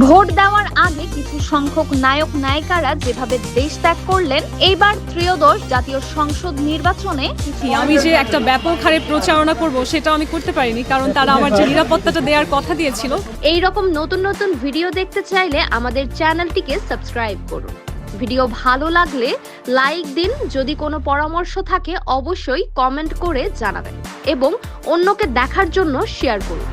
Vote দেওয়ার আগে কিছু সংখ্যক নায়ক নায়িকারা যেভাবে দেশ ত্যাগ করলেন, এইবার ত্রয়োদশ জাতীয় সংসদ নির্বাচনে আমি যে একটা ব্যাপক হারে প্রচারণা করব সেটা আমি করতে পারিনি, কারণ তারা আমার যে নিরাপত্তাটা দেওয়ার কথা দিয়েছিল। এই রকম নতুন নতুন ভিডিও দেখতে চাইলে আমাদের চ্যানেলটিকে সাবস্ক্রাইব করুন। ভিডিও ভালো লাগলে লাইক দিন, যদি কোনো পরামর্শ থাকে অবশ্যই কমেন্ট করে জানাবেন এবং অন্যকে দেখার জন্য শেয়ার করুন।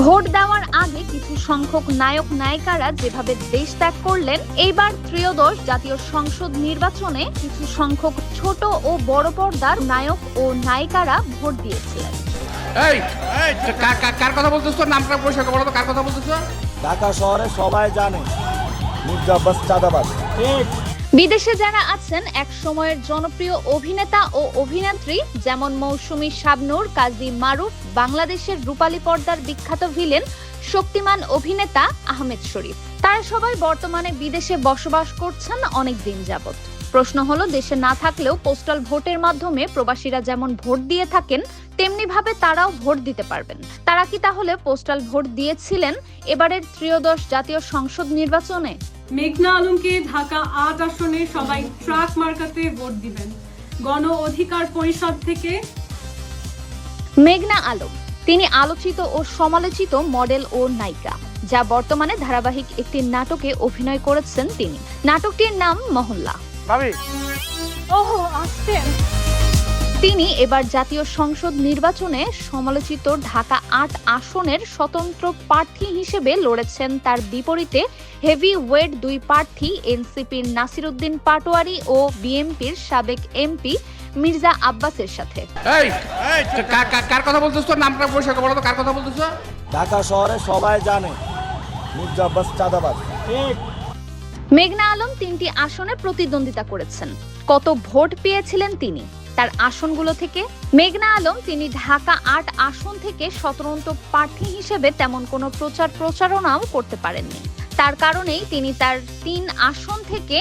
ভোট দেওয়ার আগে কিছু সংখ্যক নায়ক নায়িকারা যেভাবে দেশ ত্যাগ করলেন, এইবার ত্রয়োদশ জাতীয় সংসদ নির্বাচনে কিছু সংখ্যক ছোট ও বড় পর্দার নায়ক ও নায়িকারা ভোট দিয়েছিলেন। কার কথা বলতেছ? নামটা পরিষ্কার বলো তো, কার কথা বলতেছ? ঢাকা শহরে সবাই জানে মির্জা আব্বাস চাঁদাবাজ। বিদেশে যারা আছেন এক সময়ের জনপ্রিয় অভিনেতা ও অভিনেত্রী যেমন মৌসুমী, শাবনূর, কাজী মারুফ, বাংলাদেশের রূপালী পর্দার বিখ্যাত ভিলেন শক্তিমান অভিনেতা আহমেদ শরীফ, তারা সবাই বর্তমানে বিদেশে বসবাস করছেন অনেক দিন যাবত। প্রশ্ন হলো, দেশে না থাকলেও পোস্টাল ভোটের মাধ্যমে প্রবাসীরা যেমন ভোট দিয়ে থাকেন তেমনি ভাবে তারাও ভোট দিতে পারবেন। তারা কি তাহলে পোস্টাল ভোট দিয়েছিলেন এবারের ত্রয়োদশ জাতীয় সংসদ নির্বাচনে? মেঘনা আলমকে ঢাকা ৮ আসনে সবাই ট্রাক মার্কাতে ভোট দিবেন। গণ অধিকার পরিষদ থেকে মেঘনা আলম, তিনি আলোচিত ও সমালোচিত মডেল ও নায়িকা, যা বর্তমানে ধারাবাহিক একটি নাটকে অভিনয় করেছেন তিনি। নাটকটির নাম মহল্লা। তিনি এবার জাতীয় সংসদ নির্বাচনে সমালোচিত ঢাকা ৮ আসনের স্বতন্ত্র প্রার্থী হিসেবে লড়েছেন তার বিপরীতে হেভি ওয়েট ২ প্রার্থী এনসিপির নাসিরউদ্দিন পাটোয়ারি ও বিএনপির সাবেক এমপি মির্জা আব্বাসের সাথে। কার কথা বলতেছ? নামটা পরিষ্কার বলো তো, কার কথা বলতেছ? ঢাকা শহরে সবাই জানে মির্জা আব্বাস চাঁদাবাজ। মেঘনা আলম ৩টি আসনে প্রতিদ্বন্দ্বিতা করেছেন। কত ভোট পেয়েছিলেন তিনি তার আসনগুলো থেকে? মেঘনা আলম, তিনি ঢাকা ৮ আসন থেকে স্বতন্ত্র প্রার্থী হিসেবে তেমন কোনো প্রচারণাও করতে পারেননি। তার কারণেই তিনি তার ৩ আসন থেকে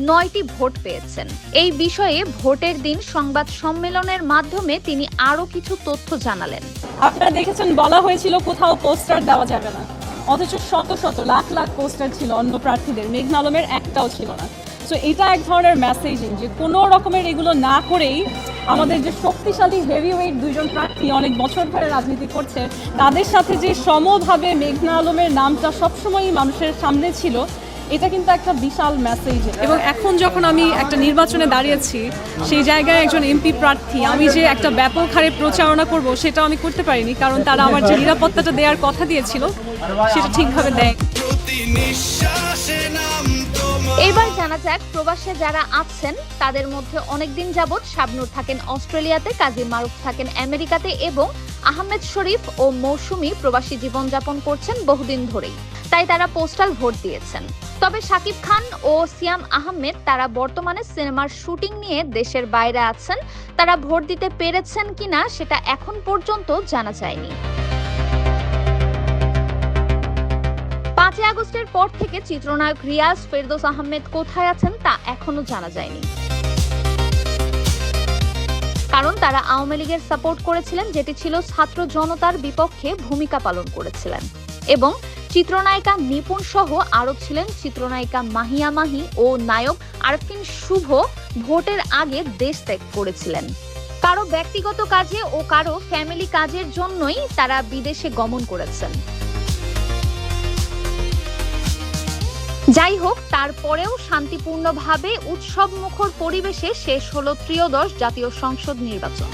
৯টি ভোট পেয়েছেন। এই বিষয়ে ভোটের দিন সংবাদ সম্মেলনের মাধ্যমে তিনি আরো কিছু তথ্য জানালেন। আপনারা দেখেছেন, বলা হয়েছিল কোথাও পোস্টার দেওয়া যাবে না, অথচ শত শত লাখ লাখ পোস্টার ছিল অন্য প্রার্থীদের, মেঘনা আলমের একটাও ছিল না। সো এটা এক ধরনের মেসেজিং যে কোনো রকমের এগুলো না করেই আমাদের যে শক্তিশালী হেভিওয়েট ২জন প্রার্থী অনেক বছর ধরে রাজনীতি করছে, তাদের সাথে যে সমভাবে মেঘনা আলমের নামটা সবসময়ই মানুষের সামনে ছিল, এটা কিন্তু একটা বিশাল মেসেজ। এবং এখন যখন আমি একটা নির্বাচনে দাঁড়িয়েছি, সেই জায়গায় একজন এমপি প্রার্থী, আমি যে একটা ব্যাপক হারে প্রচারণা করব সেটা আমি করতে পারিনি, কারণ তারা আমার যে নিরাপত্তাটা দেওয়ার কথা দিয়েছিল সেটা ঠিকভাবে দেয়। এবার জানা যাক, প্রবাসে যারা আছেন তাদের মধ্যে অনেকদিন যাবৎ শাবনূর থাকেন অস্ট্রেলিয়াতে, কাজী মারুফ থাকেন আমেরিকাতে এবং আহমেদ শরীফ ও মৌসুমী প্রবাসী জীবনযাপন করছেন বহুদিন ধরেই, তাই তারা পোস্টাল ভোট দিয়েছেন। তবে শাকিব খান ও সিয়াম আহমেদ, তারা বর্তমানে সিনেমার শুটিং নিয়ে দেশের বাইরে আছেন। তারা ভোট দিতে পেরেছেন কিনা সেটা এখন পর্যন্ত জানা যায়নি। ৫ আগস্টের পর থেকে চিত্রনায়ক রিয়াজ ফেরদৌস আহমেদ কোথায় আছেন তা এখনো জানা যায়নি, কারণ তারা আওয়ামী লীগের সাপোর্ট করেছিলেন, যেটি ছিল ছাত্র জনতার বিপক্ষে ভূমিকা পালন করেছিলেন। এবং চিত্রনায়িকা নিপুণ সহ আরো ছিলেন চিত্রনায়িকা মাহিয়া মাহি ও নায়ক আরফিন শুভ, ভোটের আগে দেশ ত্যাগ করেছিলেন। কারো ব্যক্তিগত কাজে ও কারো ফ্যামিলি কাজের জন্যই তারা বিদেশে গমন করেছেন। যাই হোক, তারপরেও শান্তিপূর্ণভাবে উৎসবমুখর পরিবেশে শেষ হলো ত্রয়োদশ জাতীয় সংসদ নির্বাচন।